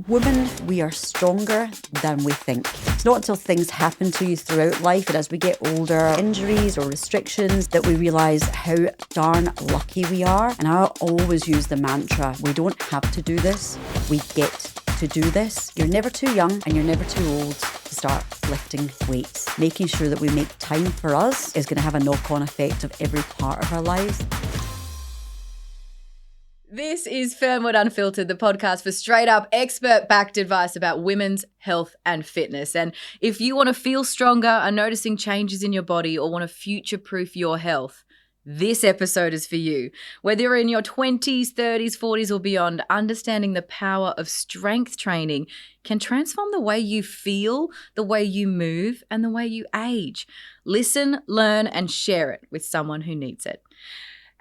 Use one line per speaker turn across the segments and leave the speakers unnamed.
Women, we are stronger than we think. It's not until things happen to you throughout life and as we get older, injuries or restrictions, that we realise how darn lucky we are. And I always use the mantra, we don't have to do this, we get to do this. You're never too young and you're never too old to start lifting weights. Making sure that we make time for us is going to have a knock-on effect of every part of our lives.
This is Fernwood Unfiltered, the podcast for straight up expert-backed advice about women's health and fitness. And if you want to feel stronger, are noticing changes in your body, or want to future-proof your health, this episode is for you. Whether you're in your 20s, 30s, 40s or beyond, understanding the power of strength training can transform the way you feel, the way you move, and the way you age. Listen, learn, and share it with someone who needs it.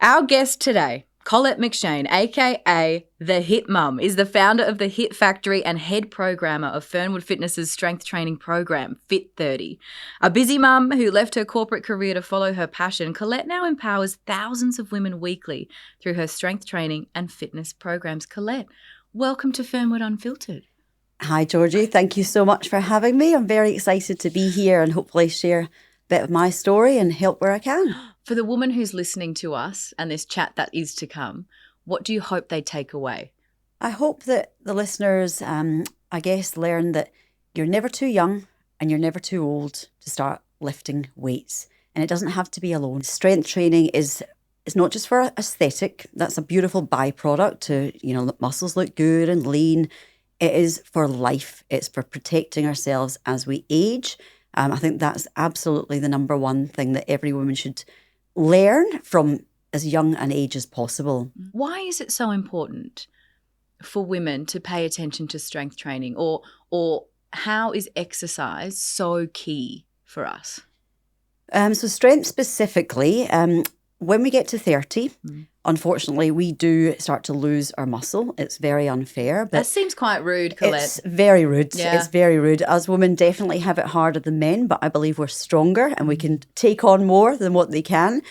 Our guest today, Colette McShane, aka The Hit Mum, is the founder of the Hit Factory and head programmer of Fernwood Fitness's strength training program, Fit 30. A busy mum who left her corporate career to follow her passion, Colette now empowers thousands of women weekly through her strength training and fitness programs. Colette, welcome to Fernwood Unfiltered.
Hi, Georgie. Thank you so much for having me. I'm very excited to be here and hopefully share a bit of my story and help where I can.
For the woman who's listening to us and this chat that is to come, what do you hope they take away?
I hope that the listeners, learn that you're never too young and you're never too old to start lifting weights. And it doesn't have to be alone. Strength training is not just for aesthetic. That's a beautiful byproduct to, muscles look good and lean. It is for life. It's for protecting ourselves as we age. I think that's absolutely the number one thing that every woman should learn from as young an age as possible.
Why is it so important for women to pay attention to strength training, or how is exercise so key for us?
So strength specifically, when we get to 30, unfortunately, we do start to lose our muscle. It's very unfair. But
that seems quite rude, Colette.
It's very rude.
Yeah.
It's very rude. Us women definitely have it harder than men, but I believe we're stronger and we can take on more than what they can.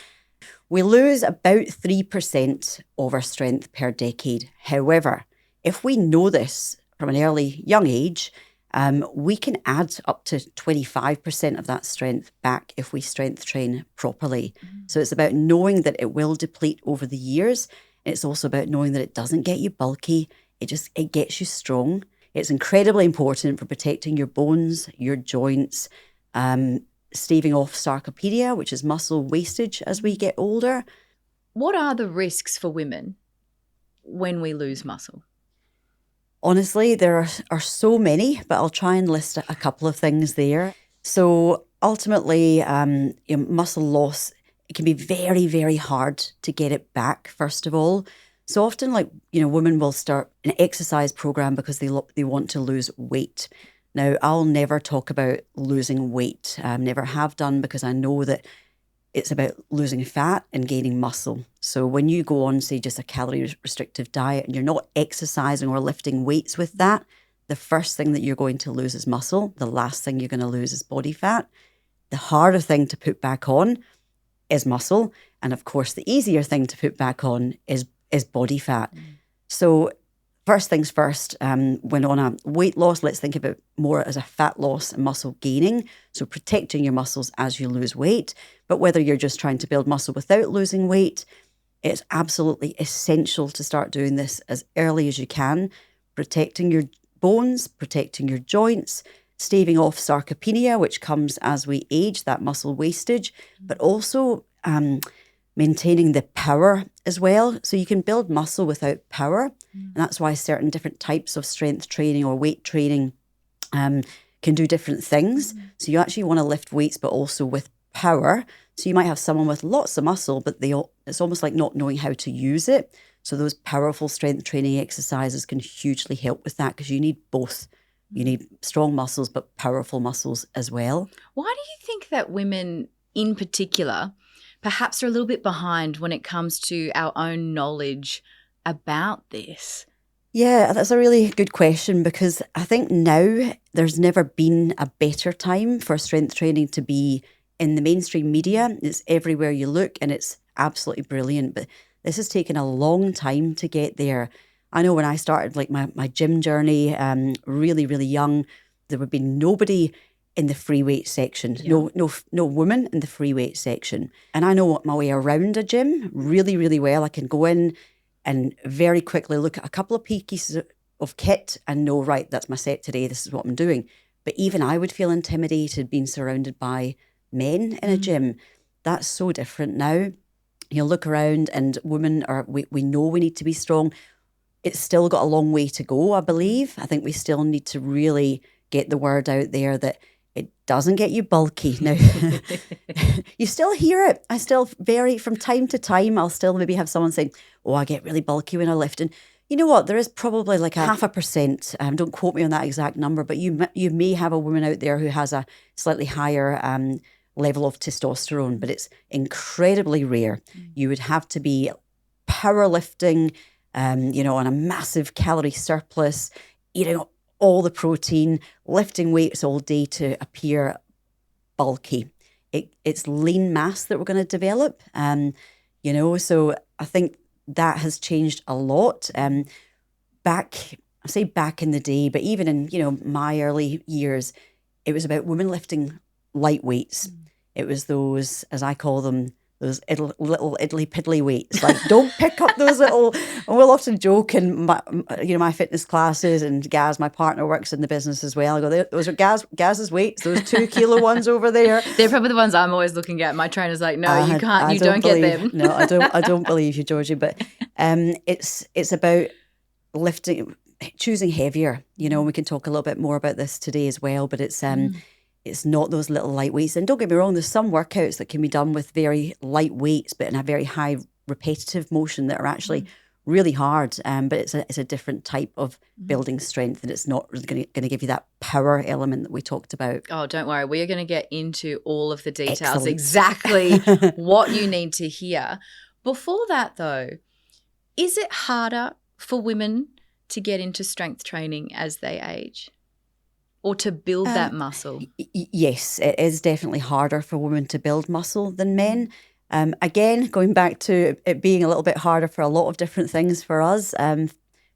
We lose about 3% of our strength per decade. However, if we know this from an young age, we can add up to 25% of that strength back if we strength train properly. So it's about knowing that it will deplete over the years. It's also about knowing that it doesn't get you bulky. It gets you strong. It's incredibly important for protecting your bones, your joints, staving off sarcopenia, which is muscle wastage as we get older.
What are the risks for women when we lose muscle?
Honestly, there are so many, but I'll try and list a couple of things there. So ultimately, muscle loss, it can be very, very hard to get it back, first of all. So often, women will start an exercise program because they want to lose weight. Now, I'll never talk about losing weight. Never have done, because I know that it's about losing fat and gaining muscle. So when you go on, say, just a calorie restrictive diet and you're not exercising or lifting weights with that, the first thing that you're going to lose is muscle. The last thing you're going to lose is body fat. The harder thing to put back on is muscle. And of course, the easier thing to put back on is body fat. So first things first, when on a weight loss, let's think of it more as a fat loss and muscle gaining. So protecting your muscles as you lose weight. But whether you're just trying to build muscle without losing weight, it's absolutely essential to start doing this as early as you can, protecting your bones, protecting your joints, staving off sarcopenia, which comes as we age, that muscle wastage, but also maintaining the power as well. So you can build muscle without power. And that's why certain different types of strength training or weight training can do different things. So you actually want to lift weights, but also with power. So you might have someone with lots of muscle, but it's almost like not knowing how to use it. So those powerful strength training exercises can hugely help with that, because you need both. You need strong muscles, but powerful muscles as well.
Why do you think that women in particular perhaps are a little bit behind when it comes to our own knowledge about this?
Yeah, that's a really good question, because I think now there's never been a better time for strength training to be in the mainstream media. It's everywhere you look and it's absolutely brilliant. But this has taken a long time to get there. I know when I started like my gym journey, really, really young, there would be nobody in the free weight section, no woman in the free weight section. And I know my way around a gym really, really well. I can go in and very quickly look at a couple of pieces of kit and know, right, that's my set today, this is what I'm doing. But even I would feel intimidated being surrounded by men in a gym. That's so different now. You look around and women we know we need to be strong. It's still got a long way to go, I believe. I think we still need to really get the word out there that it doesn't get you bulky. Now, you still hear it. I still from time to time, I'll still maybe have someone saying, oh, I get really bulky when I lift. And you know what? There is probably like a 0.5%. Don't quote me on that exact number, but you may have a woman out there who has a slightly higher level of testosterone, but it's incredibly rare. You would have to be powerlifting, on a massive calorie surplus, eating all the protein, lifting weights all day to appear bulky. It's lean mass that we're going to develop, so I think that has changed a lot. Back in the day, but even in, my early years, it was about women lifting light weights. It was those, as I call them, those little idly piddly weights. Like, don't pick up those little. And we'll often joke in my fitness classes, and Gaz, my partner, works in the business as well. I go, those are Gaz's weights. Those 2 kilo ones over there.
They're probably the ones I'm always looking at. My trainer's like, no, you can't. You don't get them.
No, I don't believe you, Georgie. But it's about lifting, choosing heavier. We can talk a little bit more about this today as well. But it's not those little light weights. And don't get me wrong, there's some workouts that can be done with very light weights, but in a very high repetitive motion that are actually really hard. But it's a different type of building strength, and it's not really going to give you that power element that we talked about.
Oh, don't worry. We are going to get into all of the details,
Excellent.
Exactly what you need to hear. Before that, though, is it harder for women to get into strength training as they age? Or to build that muscle?
Yes, it is definitely harder for women to build muscle than men. Again, going back to it being a little bit harder for a lot of different things for us.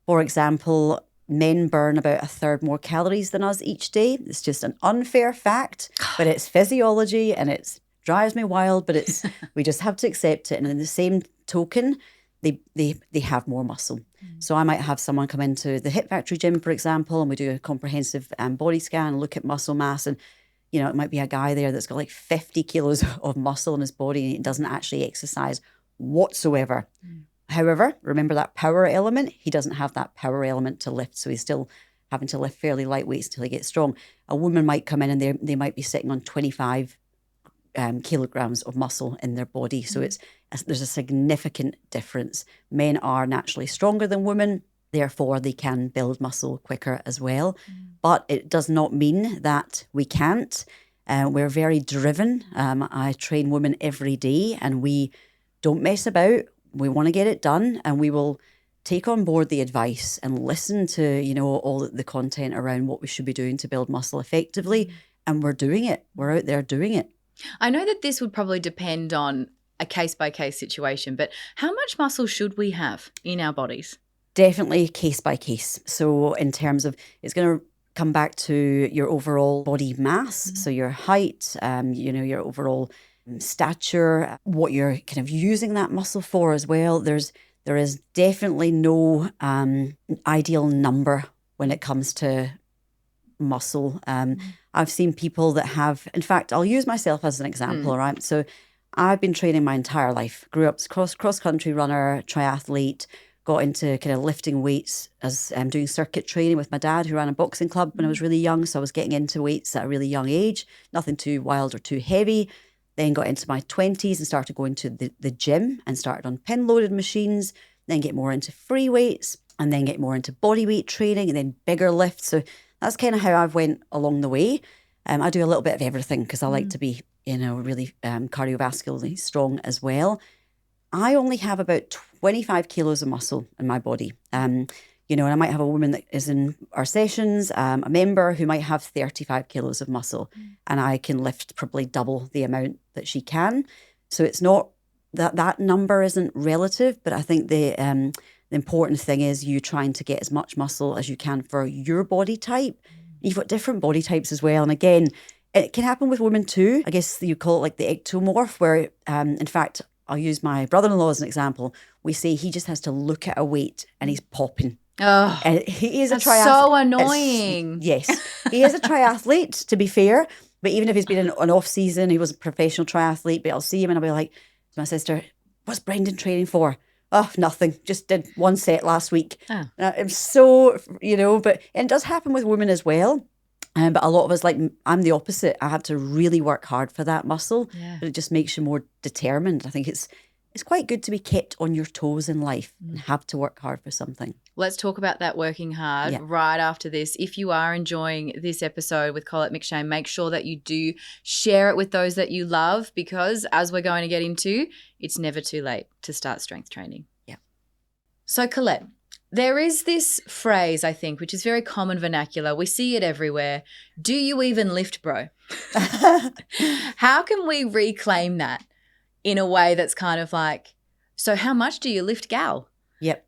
For example, men burn about 1/3 more calories than us each day. It's just an unfair fact, but it's physiology, and it drives me wild, but we just have to accept it. And in the same token, they have more muscle. So I might have someone come into the Hit Factory gym, for example, and we do a comprehensive body scan, look at muscle mass, and it might be a guy there that's got like 50 kilos of muscle in his body, and he doesn't actually exercise whatsoever. However, remember that power element? He doesn't have that power element to lift, so he's still having to lift fairly light weights until he gets strong. A woman might come in and they might be sitting on 25 kilograms of muscle in their body. So there's a significant difference. Men are naturally stronger than women, therefore they can build muscle quicker as well. But it does not mean that we can't. We're very driven. I train women every day, and we don't mess about. We want to get it done, and we will take on board the advice and listen to, all the content around what we should be doing to build muscle effectively. And we're doing it. We're out there doing it.
I know that this would probably depend on a case-by-case situation, but how much muscle should we have in our bodies?
Definitely case by case. So in terms of, it's going to come back to your overall body mass, so your height, your overall stature, what you're kind of using that muscle for as well. There is definitely no ideal number when it comes to muscle. I've seen people that have, in fact, I'll use myself as an example, right? So I've been training my entire life, grew up cross-country runner, triathlete, got into kind of lifting weights as doing circuit training with my dad, who ran a boxing club when I was really young. So I was getting into weights at a really young age, nothing too wild or too heavy. Then got into my 20s and started going to the gym and started on pin-loaded machines, then get more into free weights, and then get more into body weight training, and then bigger lifts. So that's kind of how I've went along the way. I do a little bit of everything because I like to be, really cardiovascularly strong as well. I only have about 25 kilos of muscle in my body. And I might have a woman that is in our sessions, a member who might have 35 kilos of muscle, and I can lift probably double the amount that she can. So it's not that number isn't relative, but I think the The important thing is you trying to get as much muscle as you can for your body type. You've got different body types as well. And again, it can happen with women too. I guess you call it like the ectomorph, where in fact, I'll use my brother-in-law as an example. We say he just has to look at a weight and he's popping.
Oh,
And he is a
that's
triathlete.
so annoying.
Yes, he is a triathlete, to be fair. But even if he's been in an off season, he was a professional triathlete. But I'll see him and I'll be like, to my sister, what's Brendan training for? Oh, nothing. Just did one set last week.
Oh.
I'm so, but it does happen with women as well. But a lot of us, like, I'm the opposite. I have to really work hard for that muscle.
Yeah.
But it just makes you more determined. I think it's quite good to be kept on your toes in life and have to work hard for something.
Let's talk about that working hard right after this. If you are enjoying this episode with Colette McShane, make sure that you do share it with those that you love, because as we're going to get into, it's never too late to start strength training.
Yeah.
So Colette, there is this phrase, I think, which is very common vernacular. We see it everywhere. Do you even lift, bro? How can we reclaim that in a way that's kind of like, so how much do you lift, gal?
Yep.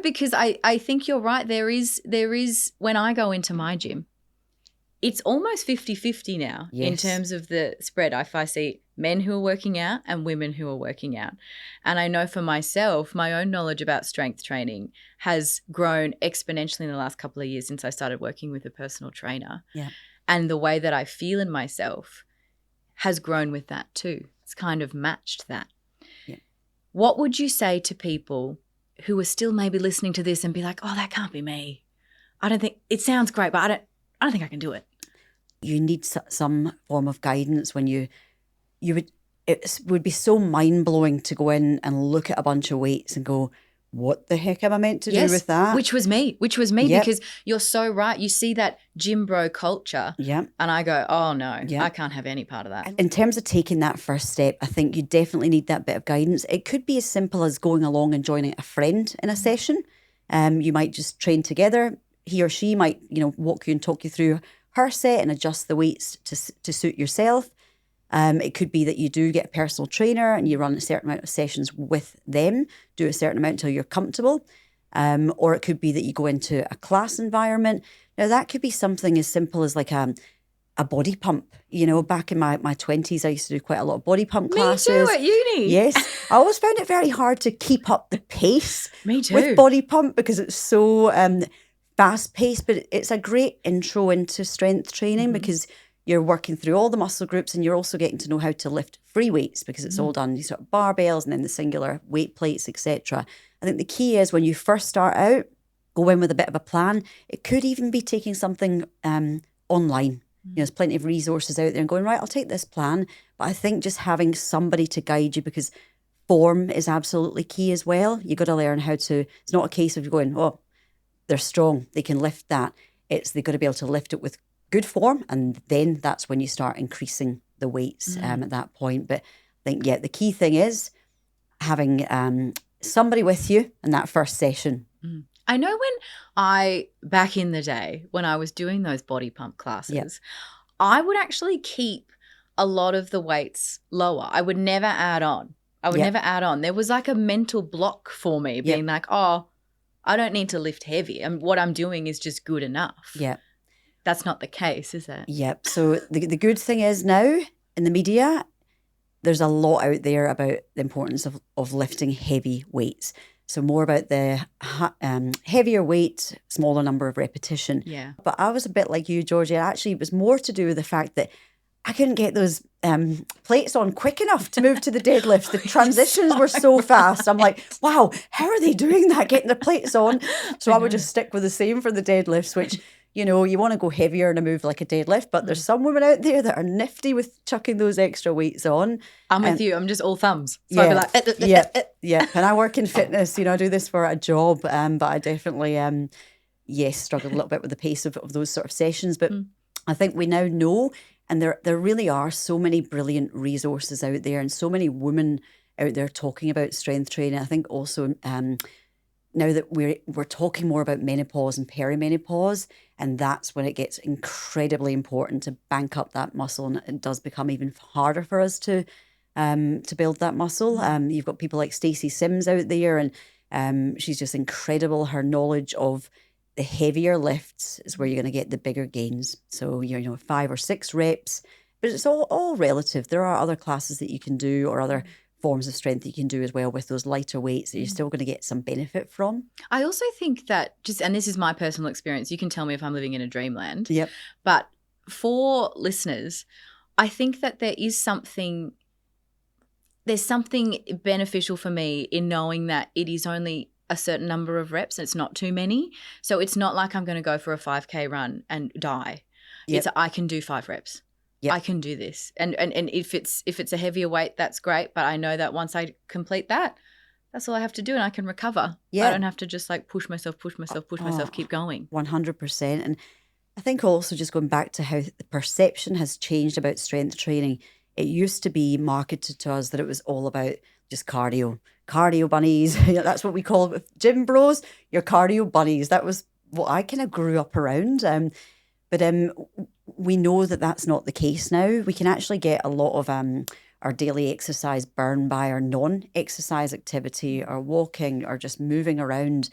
Because I think you're right. There is, when I go into my gym, it's almost 50-50 now in terms of the spread. If I see men who are working out and women who are working out. And I know for myself, my own knowledge about strength training has grown exponentially in the last couple of years since I started working with a personal trainer.
Yeah.
And the way that I feel in myself has grown with that too. It's kind of matched that.
Yeah.
What would you say to people who are still maybe listening to this and be like, oh, that can't be me. I don't think, it sounds great, but I don't think I can do it.
You need some form of guidance when it would be so mind-blowing to go in and look at a bunch of weights and go, what the heck am I meant to do with that?
Which was me because you're so right. You see that gym bro culture and I go, oh no, I can't have any part of that.
In terms of taking that first step, I think you definitely need that bit of guidance. It could be as simple as going along and joining a friend in a session. You might just train together. He or she might, walk you and talk you through her set and adjust the weights to suit yourself. It could be that you do get a personal trainer and you run a certain amount of sessions with them, do a certain amount until you're comfortable. Or it could be that you go into a class environment. Now, that could be something as simple as like a body pump. Back in my 20s, I used to do quite a lot of body pump classes.
Me too, at uni.
Yes. I always found it very hard to keep up the pace
Me too.
with body pump because it's so fast paced, but it's a great intro into strength training because you're working through all the muscle groups and you're also getting to know how to lift free weights because it's all done, these sort of barbells and then the singular weight plates, etc. I think the key is when you first start out, go in with a bit of a plan. It could even be taking something online. There's plenty of resources out there and going, right, I'll take this plan. But I think just having somebody to guide you, because form is absolutely key as well. You got to learn how to, it's not a case of going, oh, they're strong, they can lift that. They've got to be able to lift it with good form, and then that's when you start increasing the weights at that point. But I think, the key thing is having somebody with you in that first session.
I know back in the day, when I was doing those body pump classes, I would actually keep a lot of the weights lower. I would never add on. There was like a mental block for me being like, oh, I don't need to lift heavy. And what I'm doing is just good enough.
Yeah.
That's not the case, is it?
Yep. So the good thing is now in the media, there's a lot out there about the importance of lifting heavy weights. So more about the heavier weight, smaller number of repetition.
Yeah.
But I was a bit like you, Georgie. Actually, it was more to do with the fact that I couldn't get those plates on quick enough to move to the deadlifts. The transitions were so fast. I'm like, wow, how are they doing that, getting the plates on? So I would just stick with the same for the deadlifts, which, you want to go heavier in a move like a deadlift, but there's some women out there that are nifty with chucking those extra weights on.
I'm with you. I'm just all thumbs. So I'd be like,
yeah. And I work in fitness, I do this for a job, but I definitely, struggled a little bit with the pace of those sort of sessions. But I think we now know, and there really are so many brilliant resources out there and so many women out there talking about strength training. I think also now that we're talking more about menopause and perimenopause, and that's when it gets incredibly important to bank up that muscle, and it does become even harder for us to build that muscle. You've got people like Stacey Sims out there, and She's just incredible. Her knowledge of the heavier lifts is where you're going to get the bigger gains. So, 5 or 6 reps, but it's all relative. There are other classes that you can do or other forms of strength that you can do as well with those lighter weights that you're still going to get some benefit from.
I also think that and this is my personal experience, you can tell me if I'm living in a dreamland.
Yep.
But for listeners, I think that there's something beneficial for me in knowing that it is only a certain number of reps. It's not too many. So it's not like I'm going to go for a 5K run and die.
Yep.
I can do 5 reps.
Yep.
I can do this. And if it's a heavier weight, that's great. But I know that once I complete that, that's all I have to do and I can recover.
Yeah.
I don't have to just like push myself, keep going.
100%. And I think also just going back to how the perception has changed about strength training. It used to be marketed to us that it was all about just cardio bunnies. That's what we call it. Gym bros, your cardio bunnies. That was what I kind of grew up around. But we know that that's not the case now. We can actually get a lot of our daily exercise burned by our non-exercise activity or walking or just moving around.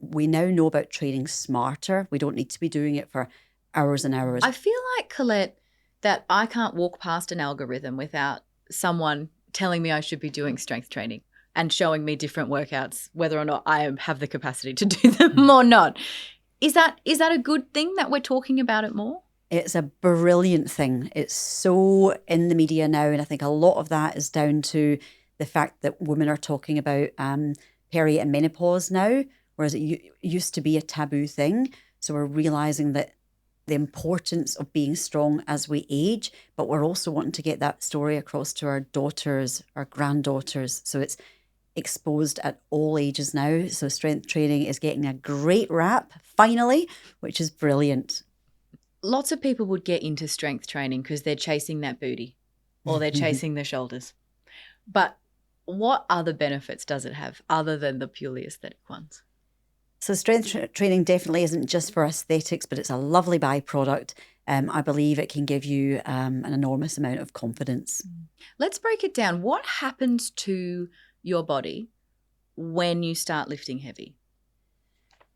We now know about training smarter. We don't need to be doing it for hours and hours.
I feel like, Colette, that I can't walk past an algorithm without someone telling me I should be doing strength training and showing me different workouts, whether or not I have the capacity to do them or not. Is that a good thing that we're talking about it more?
It's a brilliant thing. It's so in the media now, and I think a lot of that is down to the fact that women are talking about peri and menopause now, whereas it used to be a taboo thing. So we're realising that the importance of being strong as we age, but we're also wanting to get that story across to our daughters, our granddaughters. So it's exposed at all ages now. So strength training is getting a great rap, finally, which is brilliant.
Lots of people would get into strength training because they're chasing that booty or they're chasing the shoulders. But what other benefits does it have other than the purely aesthetic ones?
So strength training definitely isn't just for aesthetics, but it's a lovely byproduct. I believe it can give you an enormous amount of confidence.
Let's break it down. What happens to your body when you start lifting heavy?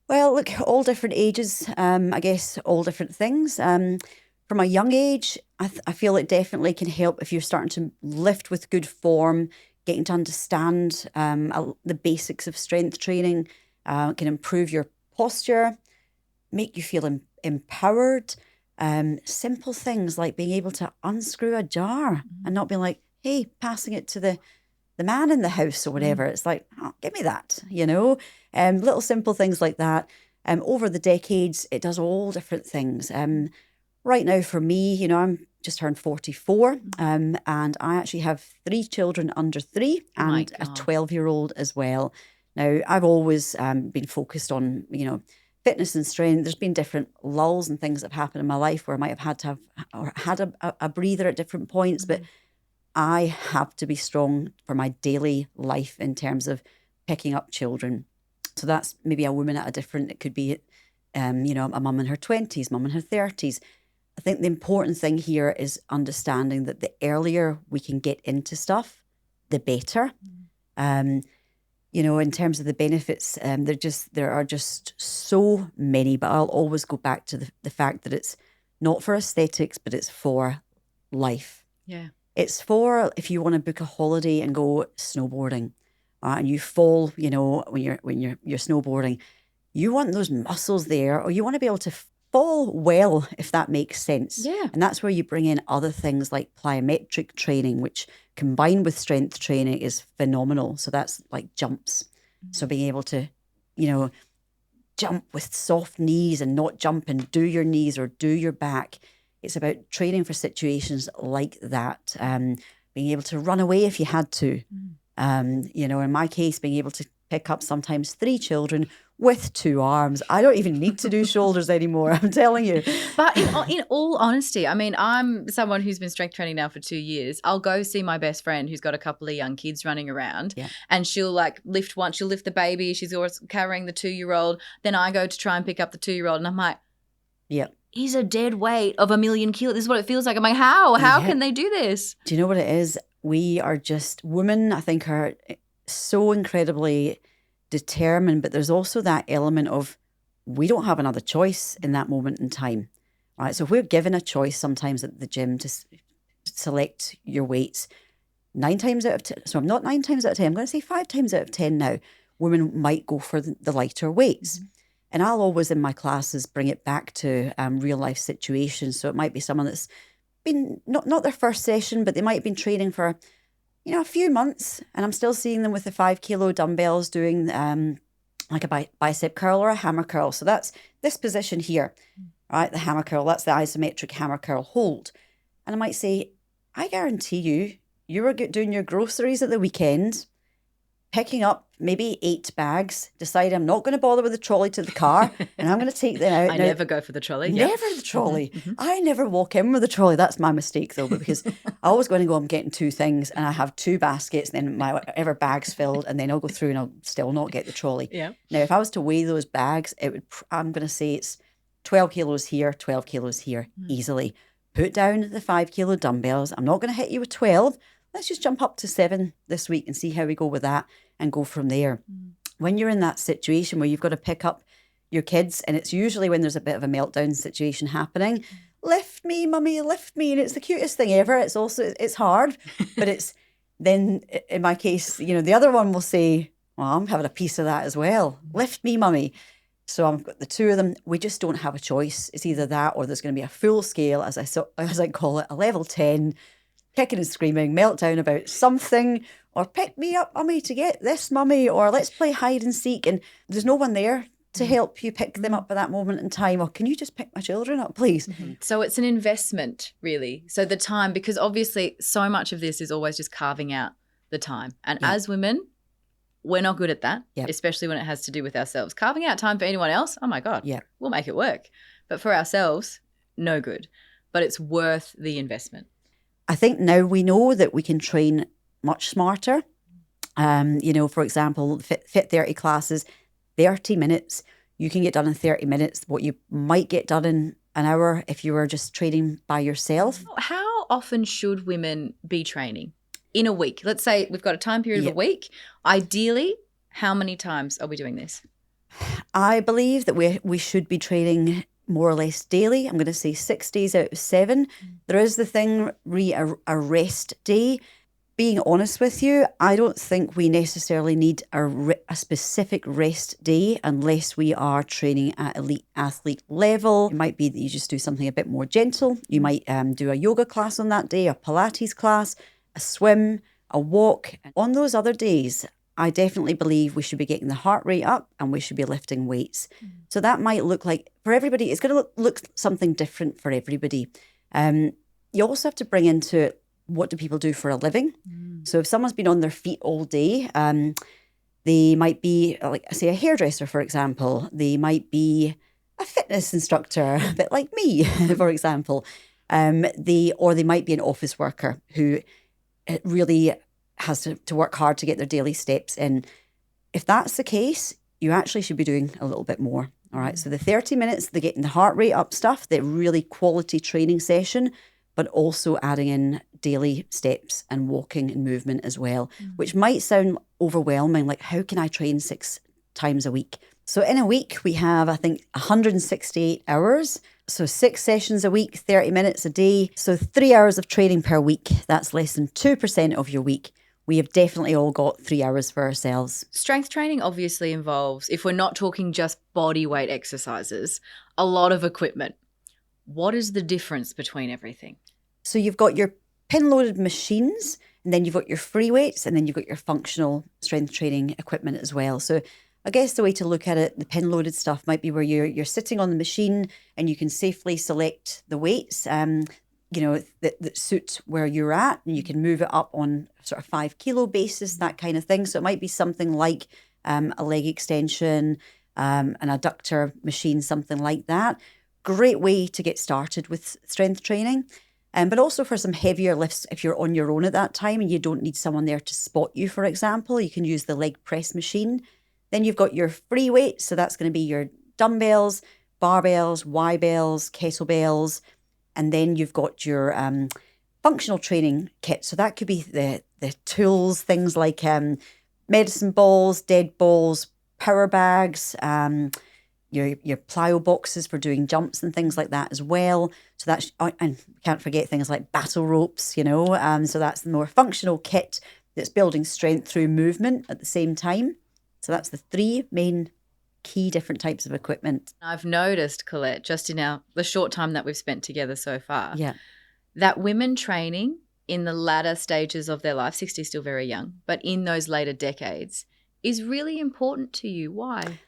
Well, look, all different ages, I guess all different things. From a young age, I feel it definitely can help if you're starting to lift with good form, getting to understand the basics of strength training. Can improve your posture, make you feel empowered. Simple things like being able to unscrew a jar and not being like, hey, passing it to the man in the house or whatever. It's like, oh, give me that, little simple things like that. Over the decades, it does all different things. Right now for me, I'm just turned 44 and I actually have 3 children under 3 and a 12-year-old as well. Now, I've always been focused on, fitness and strength. There's been different lulls and things that have happened in my life where I might have had to have or had a breather at different points, but I have to be strong for my daily life in terms of picking up children. So that's maybe a woman it could be, a mum in her 20s, mum in her 30s. I think the important thing here is understanding that the earlier we can get into stuff, the better. In terms of the benefits, there are just so many, but I'll always go back to the fact that it's not for aesthetics, but it's for life.
Yeah.
It's for if you want to book a holiday and go snowboarding, and you fall, when you're snowboarding, you want those muscles there, or you want to be able to fall well, if that makes sense.
Yeah.
And that's where you bring in other things like plyometric training, which combined with strength training is phenomenal. So that's like jumps. So being able to, jump with soft knees and not jump and do your knees or do your back. It's about training for situations like that. Being able to run away if you had to. In my case, being able to pick up sometimes 3 children with 2 arms. I don't even need to do shoulders anymore, I'm telling you.
But in all honesty, I mean, I'm someone who's been strength training now for 2 years. I'll go see my best friend who's got a couple of young kids running around and she'll lift one, she'll lift the baby. She's always carrying the 2-year-old. Then I go to try and pick up the 2-year-old and I'm like, he's a dead weight of 1 million kilos. This is what it feels like. I'm like, how can they do this?
Do you know what it is? We are just, women, I think, are so incredibly determined, but there's also that element of we don't have another choice in that moment in time. Right. So if we're given a choice sometimes at the gym to select your weights, 9 times out of 10, so I'm not 9 times out of 10, I'm going to say 5 times out of 10 now, women might go for the lighter weights. And I'll always in my classes bring it back to real life situations. So it might be someone that's been not their first session, but they might have been training for, a few months, and I'm still seeing them with the 5 kilo dumbbells doing like a bicep curl or a hammer curl. So that's this position here, right? The hammer curl, that's the isometric hammer curl hold. And I might say, I guarantee you were doing your groceries at the weekend, picking up maybe 8 bags, decide I'm not going to bother with the trolley to the car, and I'm going to take them out.
I never go for the trolley.
Never the trolley. I never walk in with the trolley. That's my mistake though, but because I always go in and go, I'm getting 2 things, and I have 2 baskets, and then my whatever bag's filled, and then I'll go through and I'll still not get the trolley.
Yeah.
Now, if I was to weigh those bags, I'm going to say it's 12 kilos here, 12 kilos here, easily. Put down the 5 kilo dumbbells. I'm not going to hit you with 12. Let's just jump up to 7 this week and see how we go with that and go from there. When you're in that situation where you've got to pick up your kids, and it's usually when there's a bit of a meltdown situation happening, lift me, mummy, lift me. And it's the cutest thing ever. It's hard, but it's then in my case, the other one will say, well, I'm having a piece of that as well. Lift me, mummy. So I've got the 2 of them. We just don't have a choice. It's either that or there's going to be a full scale, as I call it, a level 10, kicking and screaming, meltdown about something, or pick me up, mummy, to get this, mummy, or let's play hide and seek. And there's no one there to help you pick them up at that moment in time. Or can you just pick my children up, please?
So it's an investment, really. So the time, because obviously so much of this is always just carving out the time. And as women, we're not good at that, especially when it has to do with ourselves. Carving out time for anyone else, oh my God, we'll make it work. But for ourselves, no good. But it's worth the investment.
I think now we know that we can train much smarter. For example, Fit 30 classes, 30 minutes. You can get done in 30 minutes what you might get done in an hour if you were just training by yourself.
How often should women be training in a week? Let's say we've got a time period of a week. Ideally, how many times are we doing this?
I believe that we should be training more or less daily. I'm going to say 6 days out of 7. There is the thing, a rest day. Being honest with you, I don't think we necessarily need a specific rest day unless we are training at elite athlete level. It might be that you just do something a bit more gentle. You might do a yoga class on that day, a Pilates class, a swim, a walk. On those other days, I definitely believe we should be getting the heart rate up and we should be lifting weights. So that might look like, for everybody, it's going to look something different for everybody. You also have to bring into it, what do people do for a living? So if someone's been on their feet all day, they might be, like, say, a hairdresser, for example. They might be a fitness instructor, a bit like me, for example. Or they might be an office worker who really has to work hard to get their daily steps in. If that's the case, you actually should be doing a little bit more. All right. So the 30 minutes, they're getting the heart rate up stuff, the really quality training session, but also adding in daily steps and walking and movement as well, which might sound overwhelming. Like, how can I train 6 times a week? So in a week, we have, I think, 168 hours. So 6 sessions a week, 30 minutes a day. So 3 hours of training per week. That's less than 2% of your week. We have definitely all got 3 hours for ourselves.
Strength training obviously involves, if we're not talking just body weight exercises, a lot of equipment. What is the difference between everything?
So you've got your pin-loaded machines, and then you've got your free weights, and then you've got your functional strength training equipment as well. So I guess the way to look at it, the pin-loaded stuff might be where you're sitting on the machine and you can safely select the weights, that suit where you're at, and you can move it up on sort of 5 kilo basis, that kind of thing. So it might be something like a leg extension, an adductor machine, something like that. Great way to get started with strength training. But also for some heavier lifts, if you're on your own at that time and you don't need someone there to spot you, for example, you can use the leg press machine. Then you've got your free weights. So that's going to be your dumbbells, barbells, Y-bells, kettlebells. And then you've got your functional training kit. So that could be the tools, things like medicine balls, dead balls, power bags, your plyo boxes for doing jumps and things like that as well. So that's, and we can't forget things like battle ropes, so that's the more functional kit that's building strength through movement at the same time. So that's the three main key different types of equipment.
I've noticed, Colette, just in the short time that we've spent together so far,
Yeah.
that women training in the latter stages of their life, 60 is still very young, but in those later decades is really important to you. Why?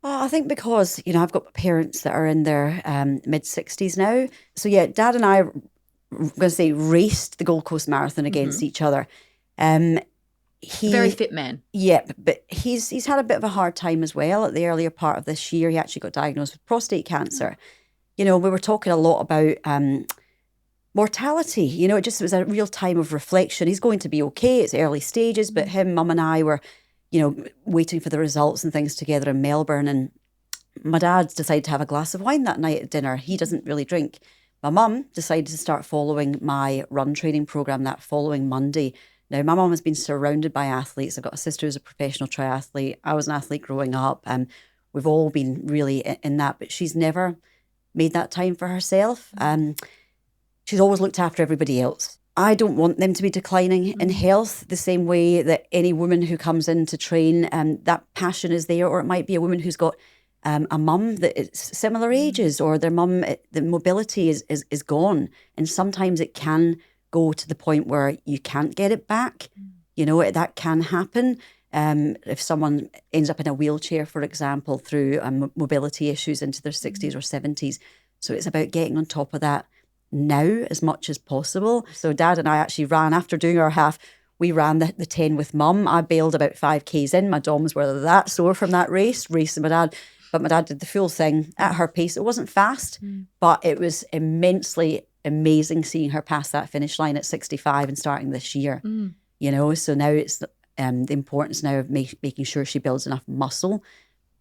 Oh, I think because, I've got parents that are in their mid-60s now. So, yeah, Dad and I, I'm going to say, raced the Gold Coast Marathon against each other.
Very fit man.
Yeah, but he's had a bit of a hard time as well. At the earlier part of this year, he actually got diagnosed with prostate cancer. We were talking a lot about mortality. It was a real time of reflection. He's going to be okay. It's early stages, but Mum and I were, waiting for the results and things together in Melbourne. And my dad decided to have a glass of wine that night at dinner. He doesn't really drink. My mum decided to start following my run training program that following Monday. Now, my mum has been surrounded by athletes. I've got a sister who's a professional triathlete. I was an athlete growing up, and we've all been really in that, but she's never made that time for herself. She's always looked after everybody else. I don't want them to be declining in health the same way that any woman who comes in to train, that passion is there, or it might be a woman who's got a mum that is similar ages, or their mum, the mobility is gone. And sometimes it can go to the point where you can't get it back. That can happen. If someone ends up in a wheelchair, for example, through mobility issues into their 60s or 70s. So it's about getting on top of that now as much as possible. So Dad and I actually ran, after doing our half, we ran the 10 with Mum. I bailed about 5Ks in. My DOMs were that sore from that racing my dad. But my dad did the full thing at her pace. It wasn't fast, but it was immensely amazing seeing her pass that finish line at 65 and starting this year. So now it's the importance now of making sure she builds enough muscle.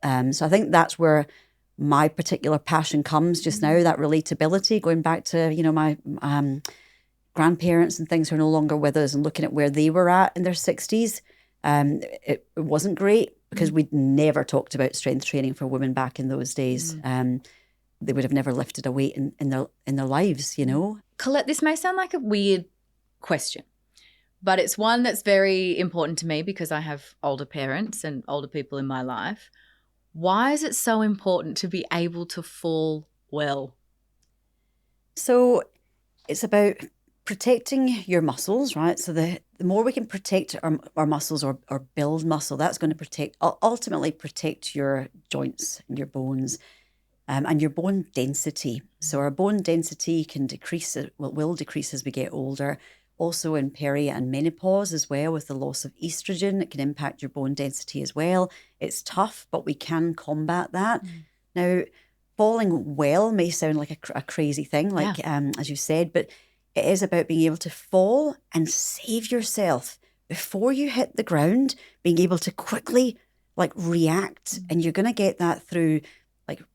So I think that's where my particular passion comes just now, that relatability, going back to, my grandparents and things who are no longer with us and looking at where they were at in their 60s. It wasn't great because we'd never talked about strength training for women back in those days. They would have never lifted a weight in their lives,
Colette, this may sound like a weird question, but it's one that's very important to me because I have older parents and older people in my life. Why is it so important to be able to fall well?
So it's about protecting your muscles, right? So the more we can protect our muscles or build muscle, that's going to ultimately protect your joints and your bones and your bone density. So our bone density can decrease, will decrease as we get older. Also in peri and menopause as well, with the loss of estrogen, it can impact your bone density as well. It's tough, but we can combat that. Now, falling well may sound like a crazy thing, as you said, but it is about being able to fall and save yourself before you hit the ground, being able to quickly react. And you're going to get that through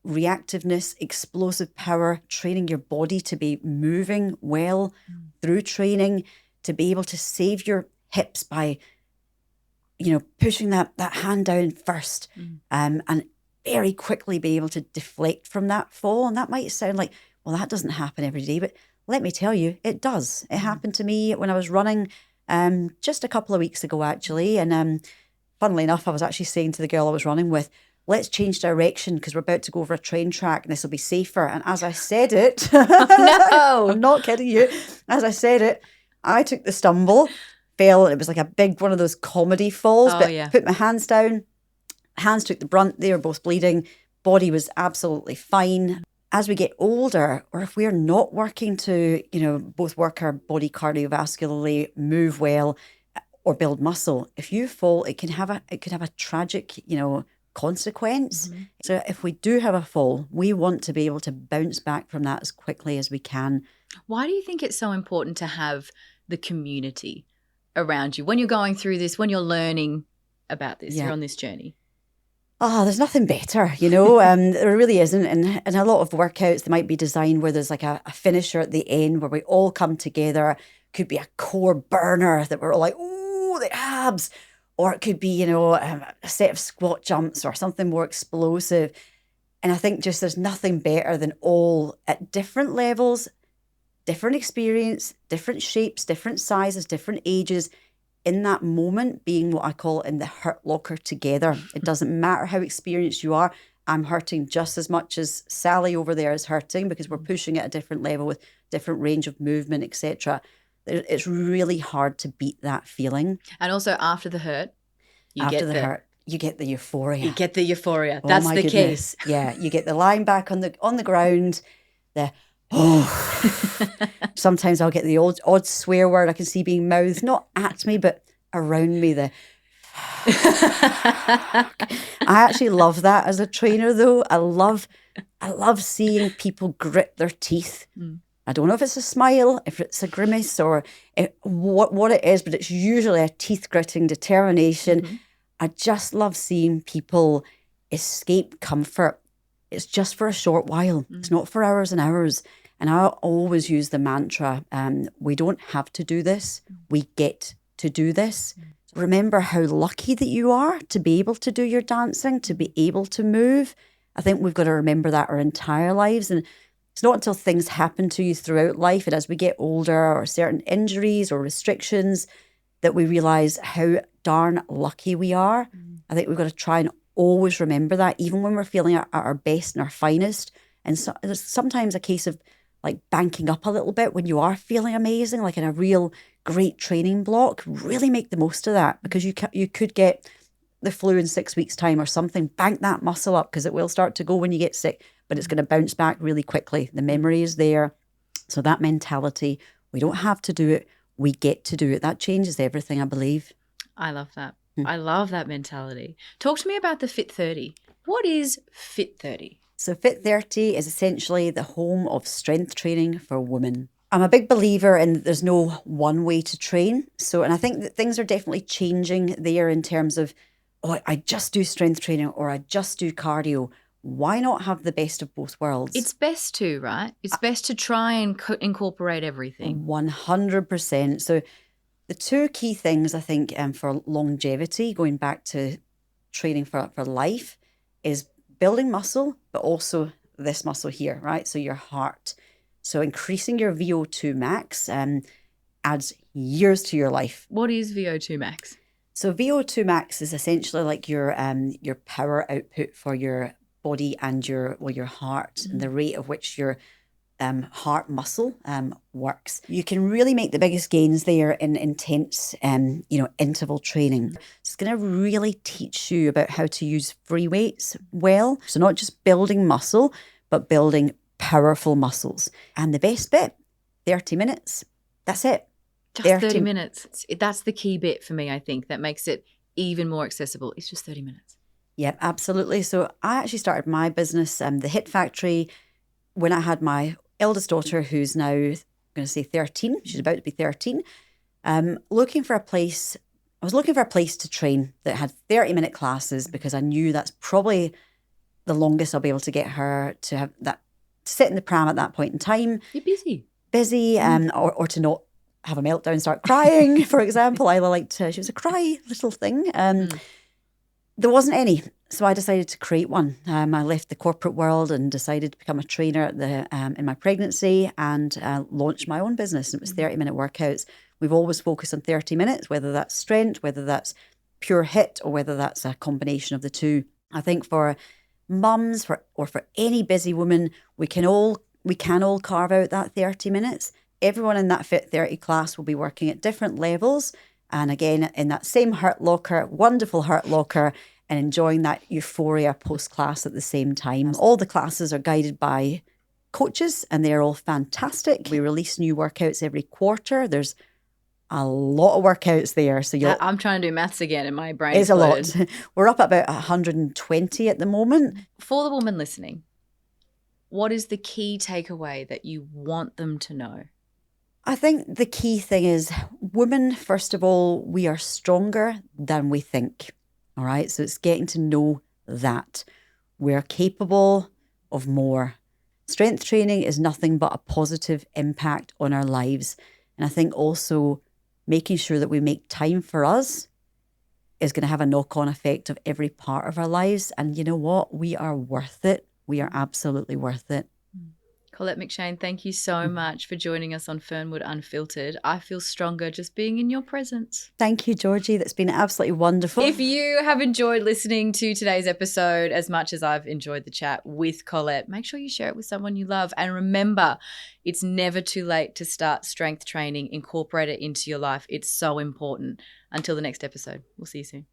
reactiveness, explosive power, training your body to be moving well through training, to be able to save your hips by, pushing that hand down first, and very quickly be able to deflect from that fall. And that might sound like, well, that doesn't happen every day, but let me tell you, it does. It happened to me when I was running just a couple of weeks ago, actually. And funnily enough, I was actually saying to the girl I was running with, let's change direction because we're about to go over a train track and this will be safer. And as I said it,
No,
I'm not kidding you. As I said it, I took the stumble, fell, and it was like a big one of those comedy falls. Put my hands down, hands took the brunt. They were both bleeding. Body was absolutely fine. As we get older, or if we're not working to, both work our body cardiovascularly, move well, or build muscle, if you fall, it could have a tragic, consequence. So if we do have a fall, we want to be able to bounce back from that as quickly as we can.
Why do you think it's so important to have the community around you when you're going through this, when you're learning about this, you're on this journey?
Oh, there's nothing better, there really isn't. And a lot of workouts, they might be designed where there's a finisher at the end where we all come together. Could be a core burner that we're all like, ooh, the abs. or it could be, a set of squat jumps or something more explosive. And I think just there's nothing better than all at different levels, different experience, different shapes, different sizes, different ages, in that moment being what I call in the hurt locker together. It doesn't matter how experienced you are. I'm hurting just as much as Sally over there is hurting because we're pushing at a different level with different range of movement, etc. It's really hard to beat that feeling.
And also after the hurt,
you get the euphoria.
You get the euphoria.
Oh,
That's
my
the
goodness.
key.
Yeah, you get the lying back on the ground, sometimes I'll get the odd swear word I can see being mouthed, not at me, but around me. I actually love that as a trainer, though. I love seeing people grit their teeth. I don't know if it's a smile, if it's a grimace, or what it is, but it's usually a teeth gritting determination. I just love seeing people escape comfort. It's just for a short while. It's not for hours and hours. And I always use the mantra, we don't have to do this. We get to do this. Remember how lucky that you are to be able to do your dancing, to be able to move. I think we've got to remember that our entire lives. And it's not until things happen to you throughout life and as we get older or certain injuries or restrictions that we realise how darn lucky we are. I think we've got to try and always remember that, even when we're feeling at our best and our finest. And so, there's sometimes a case of like banking up a little bit when you are feeling amazing, like in a real great training block. Really make the most of that, because you could get the flu in 6 weeks' time or something. Bank that muscle up, because it will start to go when you get sick, but it's going to bounce back really quickly. The memory is there. So that mentality, we don't have to do it, we get to do it. That changes everything, I believe.
I love that. I love that mentality. Talk to me about the Fit 30. What is Fit 30?
So Fit 30 is essentially the home of strength training for women. I'm a big believer in there's no one way to train. And I think that things are definitely changing there in terms of, I just do strength training or I just do cardio. Why not have the best of both worlds?
It's best to, right? It's best to try and incorporate everything.
100%. So the two key things I think for longevity, going back to training for life, is building muscle, but also this muscle here, right? So your heart. So increasing your VO2 max adds years to your life.
What is VO2 max?
So VO2 max is essentially like your power output for your body and your heart, and the rate of which your heart muscle works. You can really make the biggest gains there in intense interval training. It's going to really teach you about how to use free weights well. So not just building muscle, but building powerful muscles. And the best bit, 30 minutes. That's it.
Just 30 minutes. That's the key bit for me, I think, that makes it even more accessible. It's just 30 minutes.
Yep, absolutely. So I actually started my business, the Hit Factory, when I had my eldest daughter, who's now going to say 13. She's about to be 13. I was looking for a place to train that had 30-minute classes, because I knew that's probably the longest I'll be able to get her to have that, to sit in the pram at that point in time.
You're busy.
Or to not have a meltdown, start crying, for example. Isla liked she was a cry little thing. There wasn't any, so I decided to create one. I left the corporate world and decided to become a trainer in my pregnancy, and launched my own business. And it was 30-minute workouts. We've always focused on 30 minutes, whether that's strength, whether that's pure HIIT, or whether that's a combination of the two. I think for mums, or for any busy woman, we can all carve out that 30 minutes. Everyone in that Fit 30 class will be working at different levels. And again, in that same hurt locker, wonderful hurt locker, and enjoying that euphoria post-class at the same time. All the classes are guided by coaches, and they're all fantastic. We release new workouts every quarter. There's a lot of workouts there. So
I'm trying to do maths again, and my brain
is a lot. We're up about 120 at the moment.
For the woman listening, what is the key takeaway that you want them to know?
I think the key thing is, women, first of all, we are stronger than we think. All right. So it's getting to know that we're capable of more. Strength training is nothing but a positive impact on our lives. And I think also making sure that we make time for us is going to have a knock-on effect of every part of our lives. And you know what? We are worth it. We are absolutely worth it.
Colette McShane, thank you so much for joining us on Fernwood Unfiltered. I feel stronger just being in your presence.
Thank you, Georgie. That's been absolutely wonderful.
If you have enjoyed listening to today's episode as much as I've enjoyed the chat with Colette, make sure you share it with someone you love. And remember, it's never too late to start strength training. Incorporate it into your life. It's so important. Until the next episode, we'll see you soon.